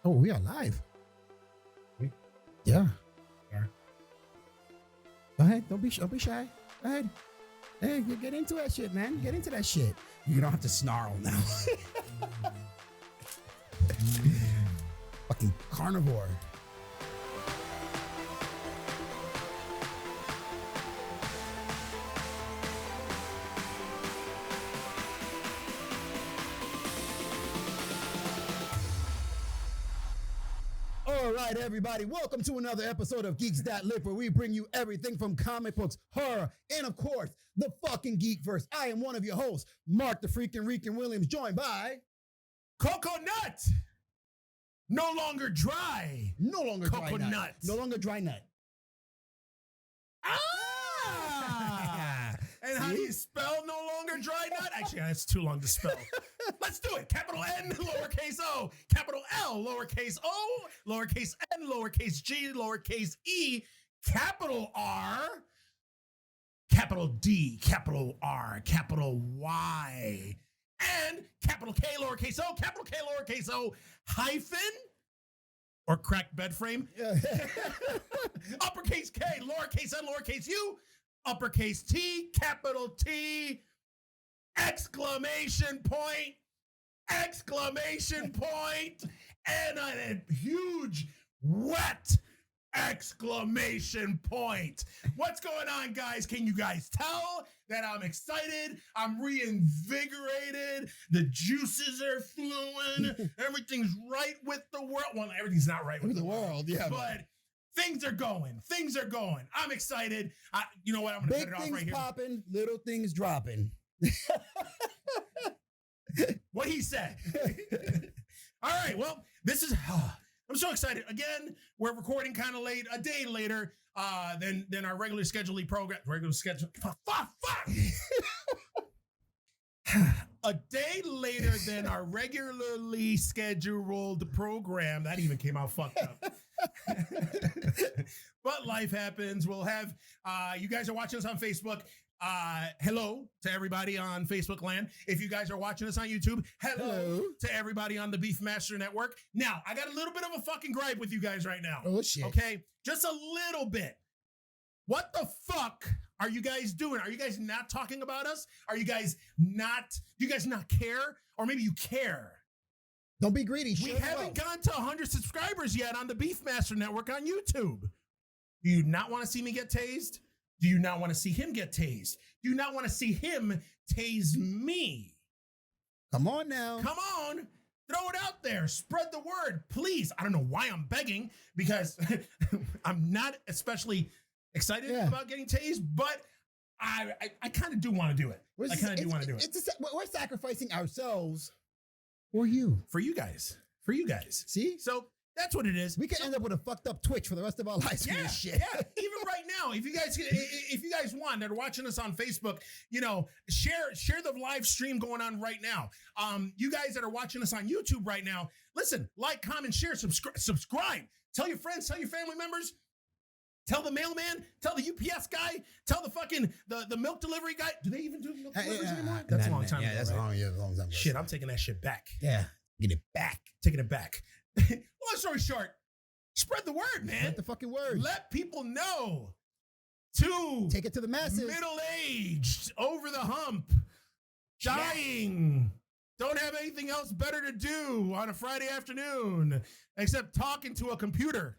Oh, we are live. Yeah. Yeah. Go ahead. Don't be shy. Go ahead. Hey, get into that shit, man. Get into that shit. You don't have to snarl now. Fucking carnivore. All right, everybody, welcome to another episode of Geeks That Lift, where we bring you everything from comic books, horror, and of course, the fucking Geekverse. I am one of your hosts, Mark the freaking Rican Williams, joined by Coconut. No longer dry. no longer dry nut. Coconut. No longer dry nut. Ah! And how do you spell no longer dry nut? Actually, that's too long to spell. Let's do it. Capital N, lowercase o, capital L, lowercase o, lowercase n, lowercase g, lowercase e, capital R, capital D, capital R, capital Y, and capital K, lowercase o, hyphen, or cracked bed frame, uppercase K, lowercase n, lowercase u, uppercase T, capital T, exclamation point, and a huge wet exclamation point. What's going on, guys? Can you guys tell that I'm excited? I'm reinvigorated. The juices are flowing. Everything's right with the world. Well, everything's not right with the world, yeah. but things are going. I'm excited. You know what? I'm going to cut it off right here. Big things popping, little things dropping. What he said. All right. Well, this is. I'm so excited. Again, we're recording kind of late, a day later than our regular scheduled program. Fuck. A day later than our regularly scheduled program. That even came out fucked up. But life happens. We'll have, you guys are watching us on Facebook. Hello to everybody on Facebook land. If you guys are watching us on YouTube, hello to everybody on the Beefmaster network. Now, I got a little bit of a fucking gripe with you guys right now. Oh, shit. Okay? Just a little bit. What the fuck are you guys doing? Are you guys not talking about us? Do you guys not care? Or maybe you care. Don't be greedy. We haven't gotten to 100 subscribers yet on the Beefmaster network on YouTube. Do you not want to see me get tased? Do you not want to see him get tased? Do you not want to see him tase me? Come on now. Come on. Throw it out there. Spread the word, please. I don't know why I'm begging, because I'm not especially excited about getting tased, but I kind of do want to do it. We're sacrificing ourselves for you. For you guys. See? So that's what it is. We can end up with a fucked up Twitch for the rest of our lives. Yeah, shit. Yeah. Even right now, if you guys want, that are watching us on Facebook, share the live stream going on right now. You guys that are watching us on YouTube right now, listen, like, comment, share, subscribe. Tell your friends, tell your family members. Tell the mailman, tell the UPS guy, tell the fucking the milk delivery guy. Do they even do milk deliveries anymore? That's a long time ago. That's right? a long time ago. Shit, I'm taking that shit back. Yeah, get it back. Taking it back. Long story short, spread the word, man. Spread the fucking word. Let people know. Take it to the masses. Middle-aged, over the hump, dying, don't have anything else better to do on a Friday afternoon except talking to a computer.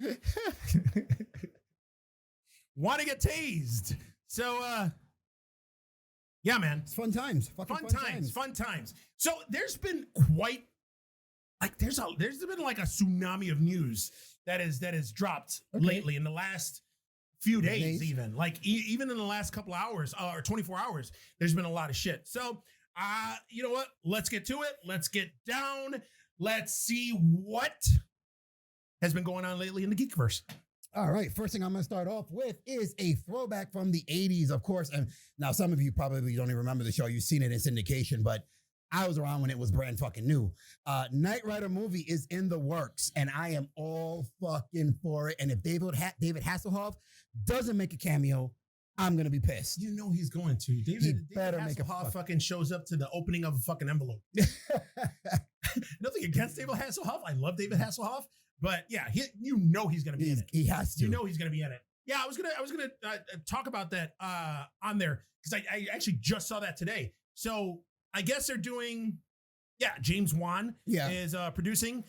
Want to get tased. So, yeah, man. It's fun times. Fun times. So there's been quite, like, there's been like a tsunami of news that has dropped lately in the last few days, even. Like, even in the last couple hours or 24 hours, there's been a lot of shit. So, you know what? Let's get to it. Let's get down. Let's see what has been going on lately in the Geekverse. All right, first thing I'm going to start off with is a throwback from the 80s, of course. And now some of you probably don't even remember the show. You've seen it in syndication, but I was around when it was brand fucking new. Knight Rider movie is in the works, and I am all fucking for it. And if David Hasselhoff doesn't make a cameo, I'm gonna be pissed. You know he's going to. David better make a Hasselhoff fucking shows up to the opening of a fucking envelope. Nothing against David Hasselhoff. I love David Hasselhoff, but yeah, you know he's gonna be in it. He has to. You know he's gonna be in it. Yeah, I was gonna talk about that on there because I actually just saw that today. So I guess they're doing, James Wan is producing,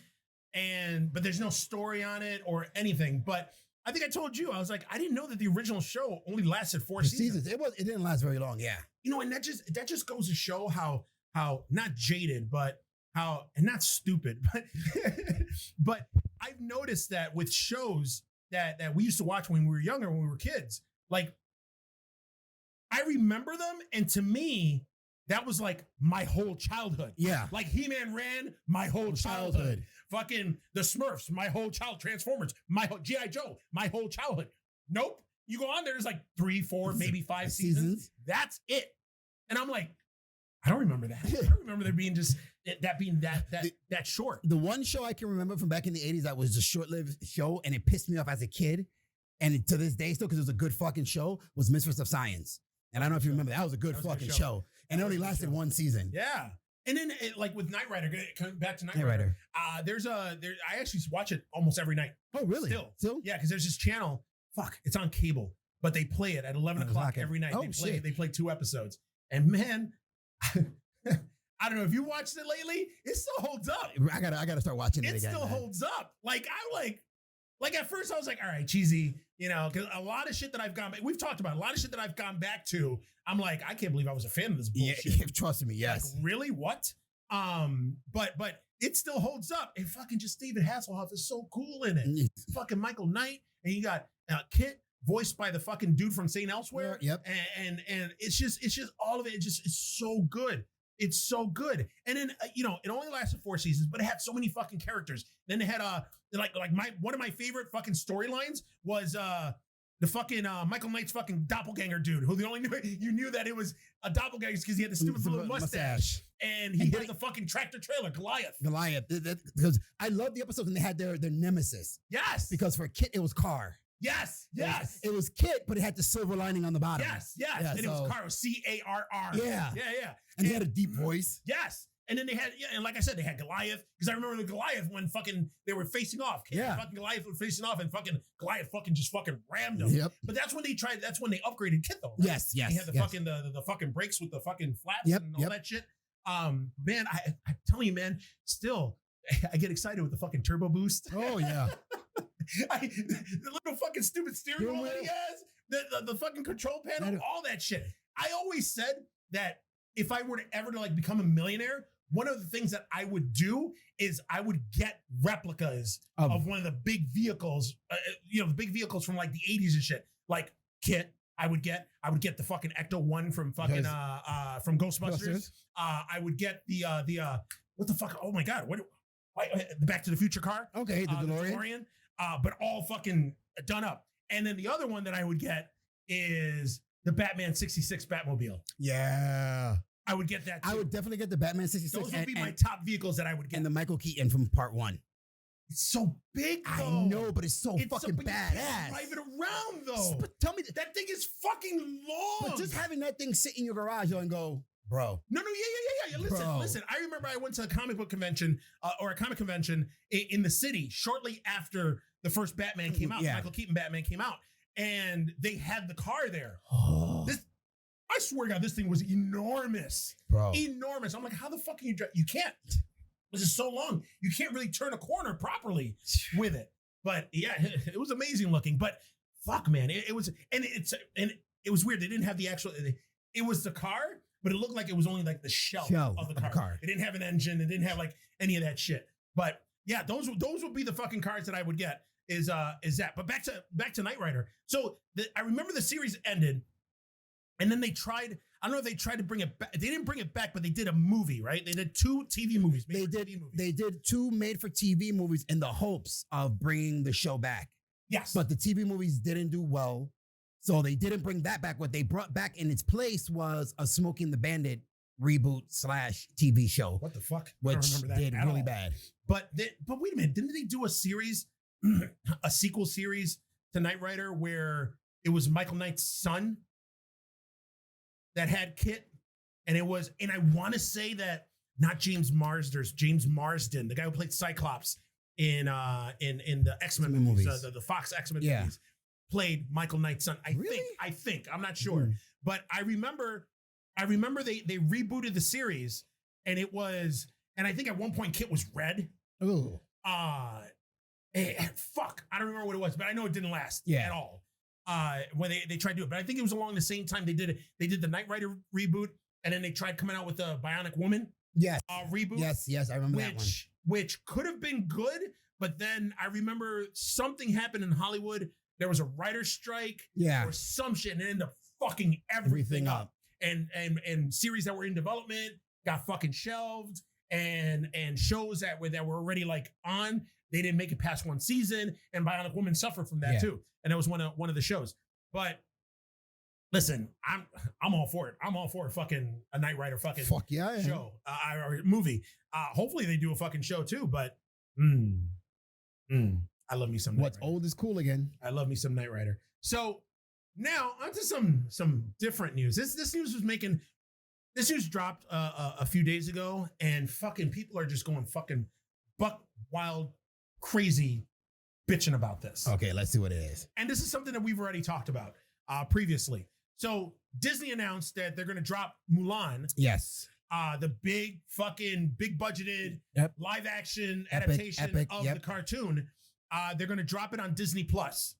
but there's no story on it or anything. But I think I told you, I was like, I didn't know that the original show only lasted 4 seasons. It didn't last very long. Yeah, and that just goes to show how not jaded, but how, and not stupid, but I've noticed that with shows that we used to watch when we were younger, when we were kids, like I remember them, and to me, that was like my whole childhood. Yeah. Like He-Man ran my whole childhood. Fucking the Smurfs, my whole childhood. Transformers, my whole G.I. Joe, my whole childhood. Nope. You go on there's like 3, 4, maybe 5 seasons. That's it. And I'm like, I don't remember that. I don't remember there being just that being that short. The one show I can remember from back in the 80s that was a short-lived show, and it pissed me off as a kid, and to this day still, because it was a good fucking show, was Mistress of Science. And I don't know if you remember, that was a good fucking show. And it only lasted 1 season. Yeah. And then like with Knight Rider, coming back to Knight Rider, I actually watch it almost every night. Oh, really? Still? Yeah, because there's this channel, it's on cable, but they play it at 11 o'clock every night. Oh, they play 2 episodes. And man, I don't know if you watched it lately, it still holds up. I gotta start watching it again. It still holds up. Like like at first I was like, all right, cheesy, because a lot of shit that I've gone back, we've talked about a lot of shit that I've gone back to. I'm like, I can't believe I was a fan of this bullshit. Yeah, trust me, yes. Like, really? What? But it still holds up. And fucking just David Hasselhoff is so cool in it. Fucking Michael Knight, and you got Kit, voiced by the fucking dude from St. Elsewhere. Yep. And it's just all of it. It's so good. It's so good. And then it only lasted 4 seasons, but it had so many fucking characters. Then it had one of my favorite fucking storylines was the fucking Michael Knight's fucking doppelganger dude, who the only you knew that it was a doppelganger because he had the stupid little mustache. And he had the fucking tractor trailer, Goliath. Because I love the episodes when they had their nemesis. Yes. Because for Kit, it was Carr. Yes. It was Kit, but it had the silver lining on the bottom. Yes. And it was Carr, Carr. Yeah. And he had a deep voice. Yes. And then they had, and like I said, they had Goliath, because I remember the Goliath when fucking they were facing off. Fucking Goliath was facing off, and fucking Goliath just rammed them. Yep. But that's when they upgraded Kit, though. Right? Yes. They had the fucking brakes with the fucking flaps and all that shit. Man, I'm telling you, man, still, I get excited with the fucking turbo boost. Oh, yeah. The little fucking stupid steering wheel that he has, the fucking control panel, all that shit. I always said that if I were to ever become a millionaire, one of the things that I would do is I would get replicas of one of the big vehicles, the big vehicles from like the 80s and shit. Like Kit, I would get the fucking Ecto-1 from fucking from Ghostbusters. I would get the what the fuck? Oh my god, the Back to the Future car? Okay, the DeLorean. But all fucking done up. And then the other one that I would get is the Batman 66 Batmobile. Yeah. I would get that too. I would definitely get the Batman 66. Those would be my top vehicles that I would get. And the Michael Keaton from part 1. It's so big, though. I know, but it's so fucking badass. Drive it around, though. But tell me, that thing is fucking long. But just having that thing sit in your garage and go, bro. No, yeah. Listen. I remember I went to a comic book convention or a comic convention in the city shortly after the first Batman came out. Yeah. Michael Keaton Batman came out, and they had the car there. I swear to God, this thing was enormous, bro. Enormous. I'm like, how the fuck can you drive? You can't. This is so long. You can't really turn a corner properly with it. But yeah, it was amazing looking. But fuck, man, it was, and it was weird. They didn't have the actual. It was the car, but it looked like it was only like the shell of the car. It didn't have an engine. It didn't have like any of that shit. But yeah, those would be the fucking cars that I would get. Is that? But back to Knight Rider. So I remember the series ended, and then they tried. I don't know if they tried to bring it back. They didn't bring it back, but they did a movie, right? They did 2 TV movies. They did 2 made-for-TV movies in the hopes of bringing the show back. Yes. But the TV movies didn't do well, so they didn't bring that back. What they brought back in its place was a Smoking the Bandit reboot / TV show. What the fuck? Which did really bad. But wait a minute. Didn't they do a series, a sequel series to Knight Rider where it was Michael Knight's son that had Kit, and I want to say that not James Marsden, there's James Marsden, the guy who played Cyclops in the X-Men movies, the Fox X-Men movies, played Michael Knight's son. I think, I'm not sure. But I remember they rebooted the series, and it was, and I think at one point Kit was red. Ooh. Fuck, I don't remember what it was, but I know it didn't last at all. When they tried to do it, but I think it was along the same time they did it. They did the Knight Rider reboot, and then they tried coming out with the Bionic Woman reboot. Yes, I remember that one. Which could have been good, but then I remember something happened in Hollywood. There was a writer's strike or some shit, and it ended up fucking everything up. And series that were in development got fucking shelved, and shows that were already like on, they didn't make it past one season, and Bionic Woman suffered from that too. And it was one of the shows. But listen, I'm all for it. I'm all for fucking a Knight Rider fucking show or movie. Hopefully they do a fucking show too. But I love me some Knight What's Rider. old is cool again. I love me some Knight Rider. So now onto some different news. This news dropped a few days ago, and fucking people are just going fucking buck wild crazy bitching about this. Okay, let's see what it is. And this is something that we've already talked about previously. So Disney announced that they're going to drop Mulan. Yes. The big budgeted live action Epic, adaptation of the cartoon. They're going to drop it on Disney Plus.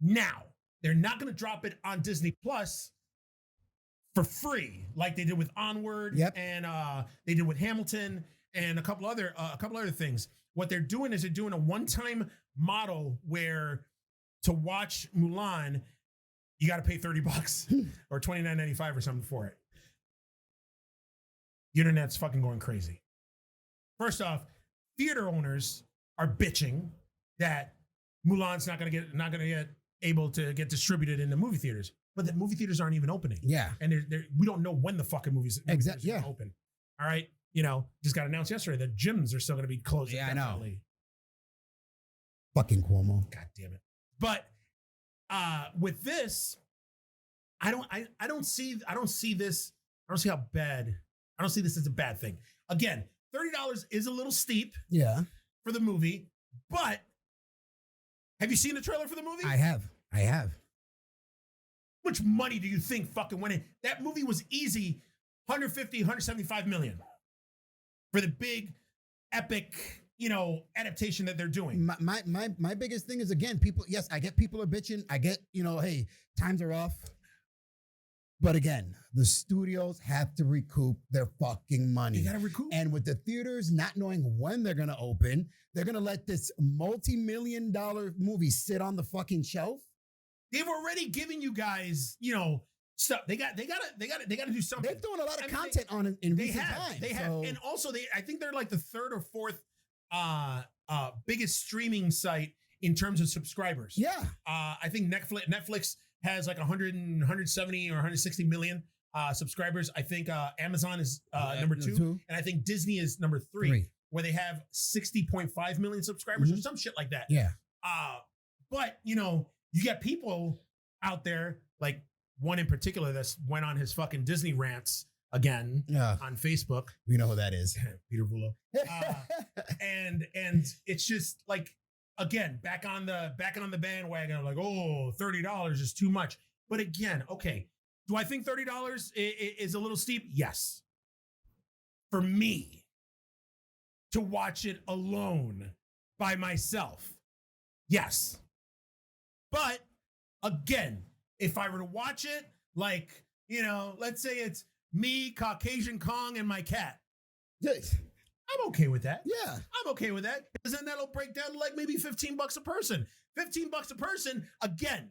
Now, they're not going to drop it on Disney Plus for free like they did with Onward and they did with Hamilton and a couple other things. What they're doing is they're doing a one-time model where to watch Mulan, you got to pay $30 or $29.95 or something for it. The internet's fucking going crazy. First off, theater owners are bitching that Mulan's not gonna get able to get distributed in the movie theaters, but the movie theaters aren't even opening. Yeah, and we don't know when the fucking movies exactly open. All right, just got announced yesterday that gyms are still gonna be closed. Yeah, definitely. I know. Fucking Cuomo. God damn it. But with this, I don't see this. I don't see how bad. I don't see this as a bad thing. Again, $30 is a little steep. Yeah. For the movie, but have you seen the trailer for the movie? I have. How much money do you think fucking went in? That movie was easy 150, 175 million for the big epic, adaptation that they're doing. My biggest thing is, again, people, yes, I get people are bitching. I get, hey, times are off. But again, the studios have to recoup their fucking money. You gotta recoup. And with the theaters not knowing when they're gonna open, they're gonna let this multi-million-dollar movie sit on the fucking shelf. They've already given you guys, stuff. They gotta do something. They're doing a lot of content on it in recent times. They have, and also I think they're like the third or fourth biggest streaming site in terms of subscribers. Yeah. I think Netflix has like 170 or 160 million subscribers. I think Amazon is number two, and I think Disney is number three, where they have 60.5 million subscribers or some shit like that. Yeah. But you got people out there, like one in particular that's went on his fucking Disney rants again on Facebook. We know who that is. Peter Vullo. And it's just like, again, back on the bandwagon of like, oh, $30 is too much. But again, okay, do I think $30 is a little steep? Yes. For me, to watch it alone by myself, yes. But again, if I were to watch it, like, let's say it's me, Caucasian Kong, and my cat. I'm okay with that. Yeah. I'm okay with that. Because then that'll break down to like maybe $15 a person. $15 a person. Again,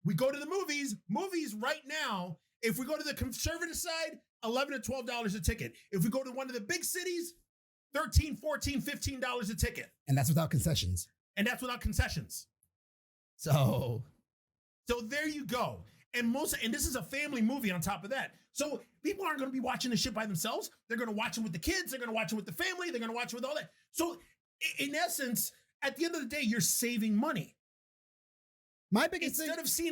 we go to the movies. Movies right now, if we go to the conservative side, $11 to $12 a ticket. If we go to one of the big cities, $13, $14, $15 a ticket. And that's without concessions. So there you go. And this is a family movie on top of that. So people aren't going to be watching this shit by themselves. They're going to watch it with the kids. They're going to watch it with the family. They're going to watch it with all that. So in essence, at the end of the day, you're saving money. My biggest thing,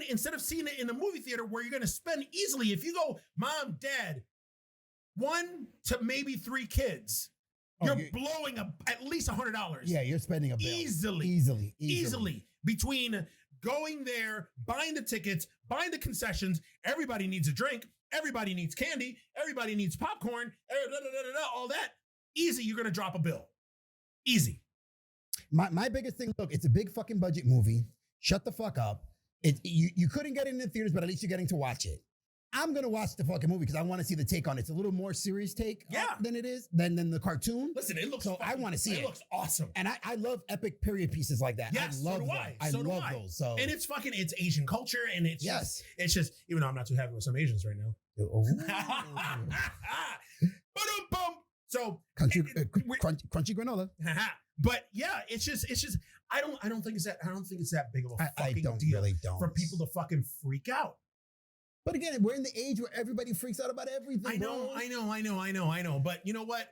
instead of seeing it in the movie theater where you're going to spend easily, if you go mom, dad, 1 to maybe 3 kids, you're blowing at least $100. Yeah, you're spending a bill. Easily. Between going there, buying the tickets, buying the concessions, everybody needs a drink, everybody needs candy, everybody needs popcorn, all that. Easy, you're going to drop a bill. Easy. My biggest thing, look, it's a big fucking budget movie. Shut the fuck up. You couldn't get it in the theaters, but at least you're getting to watch it. I'm going to watch the fucking movie because I want to see the take on it. It's a little more serious take than it is, than the cartoon. Listen, it looks so I want to see it. It looks awesome. And I love epic period pieces like that. Yes, I love so do them. I. I love those. So. And it's Asian culture, and it's just, even though I'm not too happy with some Asians right now. So crunchy granola. But yeah, it's just I don't think it's that big of a fucking deal for people to fucking freak out. But again, we're in the age where everybody freaks out about everything. I know. But you know what?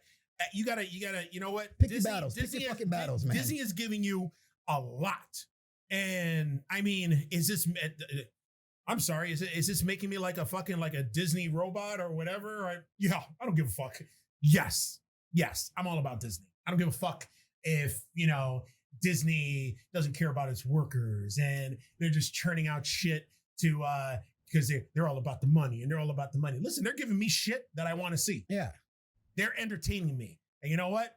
You gotta, you know what? Pick your battles. Pick your fucking battles, man. Disney is giving you a lot. And I mean, I'm sorry, is this making me like a Disney robot or whatever? I don't give a fuck. Yes, I'm all about Disney. I don't give a fuck if, Disney doesn't care about its workers and they're just churning out shit to, because they're all about the money and they're all about the money. Listen, they're giving me shit that I want to see. Yeah. They're entertaining me. And you know what?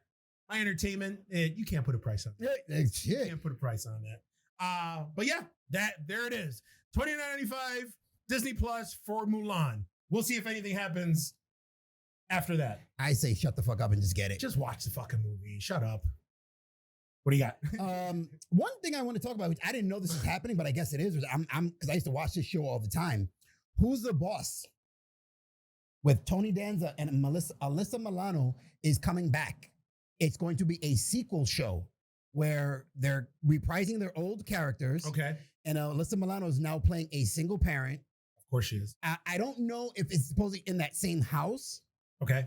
My entertainment, you can't put a price on that. You can't put a price on that. But yeah, there it is. $29.95 Disney Plus for Mulan. We'll see if anything happens after that. I say shut the fuck up and just get it. Just watch the fucking movie. Shut up. What do you got? One thing I want to talk about, which I didn't know this was happening, but I guess it is, because I used to watch this show all the time. Who's the Boss? With Tony Danza and Alyssa Milano is coming back. It's going to be a sequel show where they're reprising their old characters. Okay. And Alyssa Milano is now playing a single parent. Of course she is. I don't know if it's supposedly in that same house. Okay.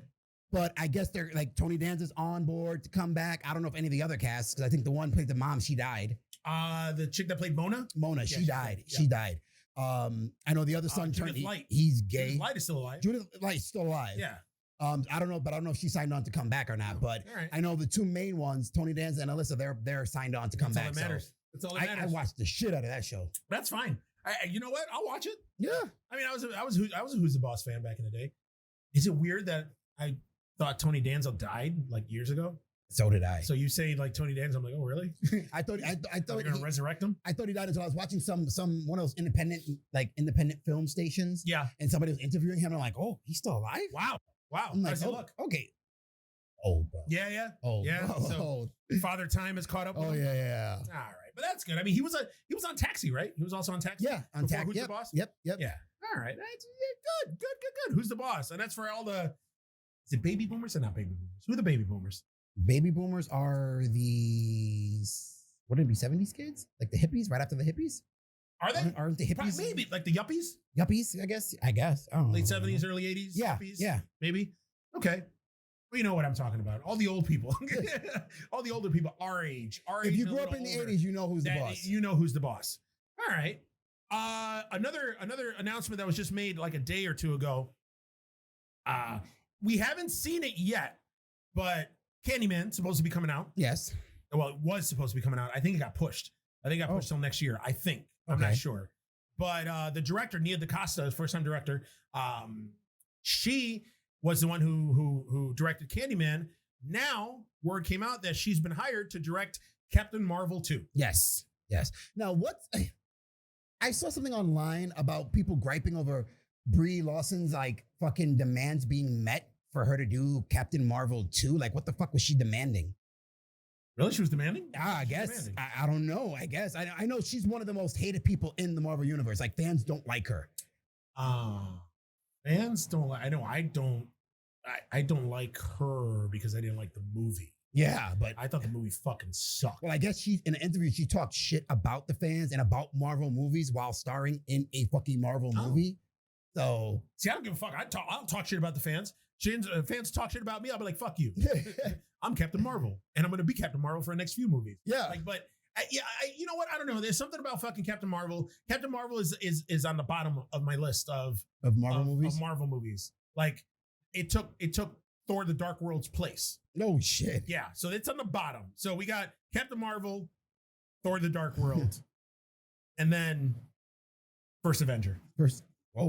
But I guess they're like Tony Danza's on board to come back. I don't know if any of the other casts, because I think the one played the mom, she died. The chick that played Mona? Mona, she died. Yeah. She died. I know the other son turned, he's gay. Judith Light is still alive. Judith Light's still alive. Yeah. I don't know if she signed on to come back or not, but I know the two main ones, Tony Danza and Alyssa, they're signed on to come back. That's all that matters. That's all that matters. I watched the shit out of that show. That's fine. You know what? I'll watch it. Yeah. I mean, I was a Who's the Boss fan back in the day. Is it weird that I thought Tony Danza died like years ago? So did I. So you say like Tony Danza? I'm like, oh really? I thought they're gonna resurrect him. I thought he died until I was watching one of those independent film stations. Yeah. And somebody was interviewing him. And I'm like, oh, he's still alive? Wow. I'm like, look. Okay. Oh, bro. Yeah. Oh, yeah. So Father Time has caught up with him. Yeah. All right. But that's good. I mean, he was on Taxi, right? He was also on Taxi. Yeah, on Taxi. Who's the Boss? Yep. Yeah. All right. That's good. Who's the Boss? And that's for all the. Is it baby boomers or not baby boomers? Who are the baby boomers? Baby boomers are the, what would it be, 70s kids? Like the hippies, right after the hippies? Are they? Aren't the hippies? Maybe like the yuppies. Yuppies, I guess. I don't know. Late 70s, early 80s. Yeah. Yuppies, yeah. Maybe. Okay. Well, you know what I'm talking about. All the old people. All the older people, our age. If you grew up in the 80s, you know who's the boss. You know who's the boss. All right. Another announcement that was just made like a day or two ago. We haven't seen it yet, but Candyman's supposed to be coming out. Yes. Well, it was supposed to be coming out. I think it got pushed. Pushed till next year. I think. I'm not sure. But the director, Nia DaCosta, first-time director, she was the one who directed Candyman. Now, word came out that she's been hired to direct Captain Marvel 2. Yes. Now, I saw something online about people griping over Brie Larson's like fucking demands being met for her to do Captain Marvel 2. Like, what the fuck was she demanding? Really? She was demanding? I guess. I don't know. I guess. I know she's one of the most hated people in the Marvel universe. Like, fans don't like her. Fans don't like. I know. I don't like her because I didn't like the movie. Yeah, but I thought the movie fucking sucked. Well, I guess in an interview she talked shit about the fans and about Marvel movies while starring in a fucking Marvel movie. So see, I don't give a fuck. I don't talk shit about the fans. Fans talk shit about me. I'll be like, fuck you. I'm Captain Marvel, and I'm going to be Captain Marvel for the next few movies. Yeah. But You know what? I don't know. There's something about fucking Captain Marvel. Captain Marvel is on the bottom of my list of Marvel movies. Of Marvel movies. Like it took Thor: The Dark World's place. No shit. Yeah, so it's on the bottom. So we got Captain Marvel, Thor: The Dark World, and then First Avenger.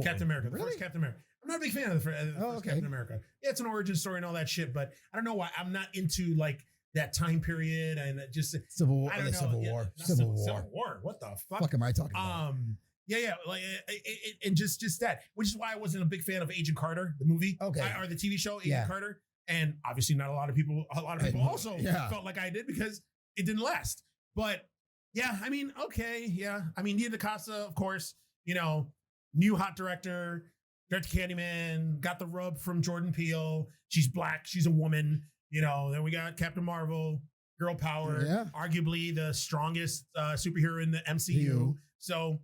Captain America. The first Captain America. I'm not a big fan of the first Captain America. Yeah, it's an origin story and all that shit, but I don't know why I'm not into like that time period and just Civil War. I don't know. Civil War. Civil War. What the fuck am I talking about? Yeah, like and just that, which is why I wasn't a big fan of Agent Carter, the movie, or the TV show Agent Carter, and obviously not a lot of people also felt like I did because it didn't last. But yeah, I mean, Nia DaCosta, of course, new hot director. Director Candyman, got the rub from Jordan Peele. She's black. She's a woman. Then we got Captain Marvel, girl power, arguably the strongest superhero in the MCU. So,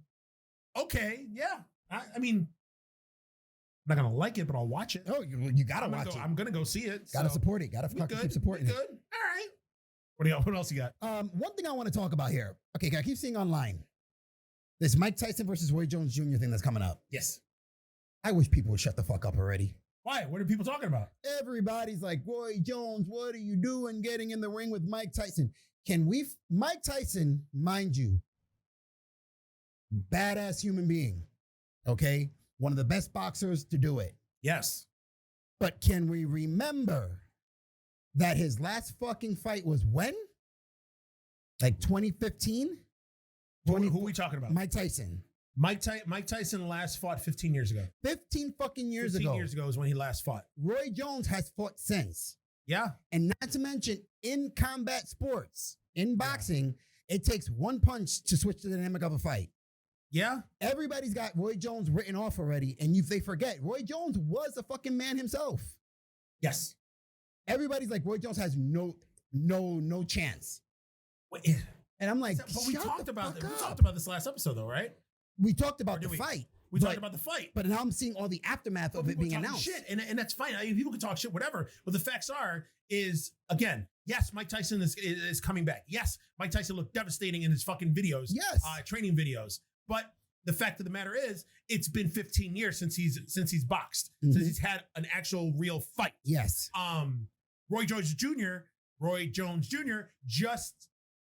I mean, I'm not going to like it, but I'll watch it. Oh, you got to watch it. I'm going to go see it. Got to support it. Got to fucking keep supporting it. Good. All right. What else you got? One thing I want to talk about here. Okay, I keep seeing online this Mike Tyson versus Roy Jones Jr. thing that's coming up. Yes. I wish people would shut the fuck up already. Why? What are people talking about? Everybody's like, Roy Jones, what are you doing getting in the ring with Mike Tyson? Mike Tyson, mind you, badass human being, okay? One of the best boxers to do it. Yes. But can we remember that his last fucking fight was when? Like 2015? Who are we talking about? Mike Tyson. Mike Tyson last fought 15 years ago. 15 fucking years ago. 15 years ago is when he last fought. Roy Jones has fought since. Yeah. And not to mention, in combat sports, in boxing, it takes one punch to switch the dynamic of a fight. Yeah. Everybody's got Roy Jones written off already, and they forget Roy Jones was a fucking man himself. Yes. Everybody's like, Roy Jones has no chance. Wait, and I'm like, but we talked about this last episode, though, right? We talked about the fight. We talked about the fight. But now I'm seeing all the aftermath of it being announced. Shit, and that's fine. I mean, people can talk shit, whatever. But the facts is, again, yes, Mike Tyson is coming back. Yes, Mike Tyson looked devastating in his fucking videos. Yes. Training videos. But the fact of the matter is, it's been 15 years since he's boxed. Mm-hmm. Since he's had an actual real fight. Yes. Roy Jones Jr. just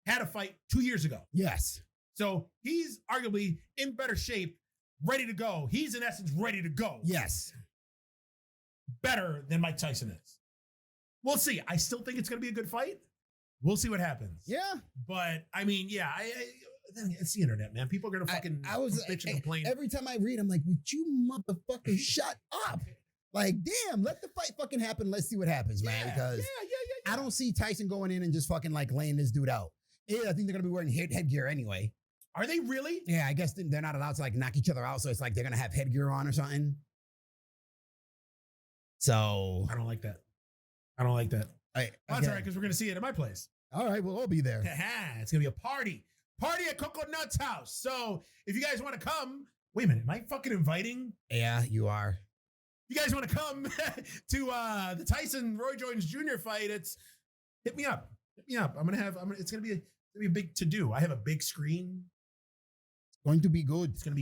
had a fight 2 years ago. Yes. So he's arguably in better shape, ready to go. He's in essence ready to go. Yes. Better than Mike Tyson is. We'll see. I still think it's going to be a good fight. We'll see what happens. Yeah. But I mean, yeah, it's the internet, man. People are going to fucking bitch and complain. Every time I read, I'm like, would you motherfucker shut up? Like, damn, let the fight fucking happen. Let's see what happens, man. Because I don't see Tyson going in and just fucking like laying this dude out. Yeah, I think they're going to be wearing headgear anyway. Are they really? Yeah, I guess they're not allowed to like knock each other out. So it's like they're going to have headgear on or something. So. I don't like that. That's all right, because we're going to see it at my place. All right, we'll all be there. It's going to be a party. Party at Coco Nut's house. So if you guys want to come, wait a minute, am I fucking inviting? Yeah, you are. You guys want to come to the Tyson Roy Jones Jr. fight? Hit me up. It's going to be a big to-do. I have a big screen. Going to be good. It's going to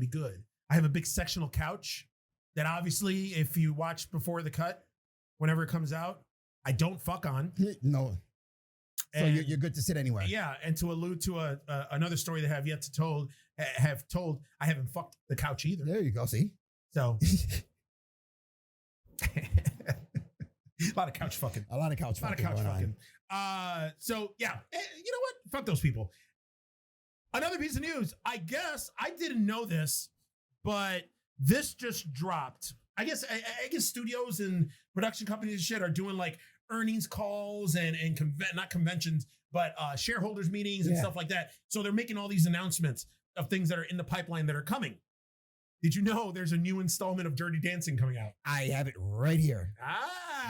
be good. I have a big sectional couch that obviously, if you watch Before the Cut, whenever it comes out, I don't fuck on. No. So you're good to sit anywhere. Yeah, and to allude to another story that I have yet to have told, I haven't fucked the couch either. There you go, see? So. A lot of couch fucking. So, yeah, you know what? Fuck those people. Another piece of news. I guess I didn't know this, but this just dropped. I guess studios and production companies and shit are doing like earnings calls and not conventions, but shareholders meetings and stuff like that. So they're making all these announcements of things that are in the pipeline that are coming. Did you know there's a new installment of Dirty Dancing coming out? I have it right here.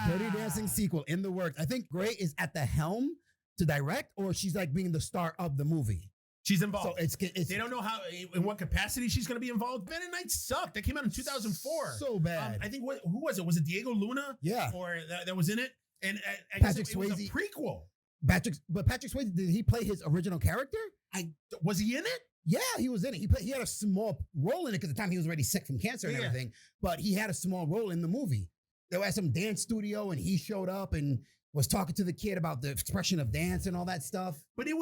Dirty Dancing sequel in the works. I think Gray is at the helm to direct, or she's like being the star of the movie. She's involved. So it's they don't know in what capacity she's going to be involved. Ben and Knight sucked. That came out in 2004. So bad. I think who was it? Was it Diego Luna? Yeah. Or that was in it? And I guess it was a prequel. Patrick Swayze, did he play his original character? Was he in it? Yeah, he was in it. He had a small role in it because at the time he was already sick from cancer and everything. But he had a small role in the movie. There was some dance studio and he showed up and was talking to the kid about the expression of dance and all that stuff. This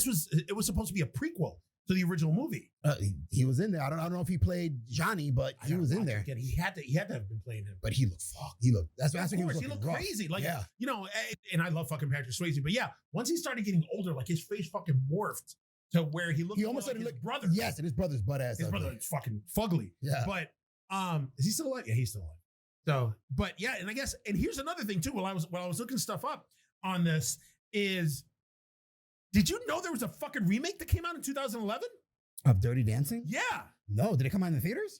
was supposed to be a prequel to the original movie. He was in there. I don't know if he played Johnny, but he was in there. He had to have been playing him. But he looked that's what he was looking. He looked crazy. Like, you know, and I love fucking Patrick Swayze, but yeah, once he started getting older, like his face fucking morphed to where he looked. He almost like his brother. Yes, and his brother's butt ass. His brother is fucking fugly. Yeah. But is he still alive? Yeah, he's still alive. So, but yeah, and I guess, and here's another thing too. While I was looking stuff up on this, is did you know there was a fucking remake that came out in 2011 of Dirty Dancing? Yeah. No, did it come out in the theaters?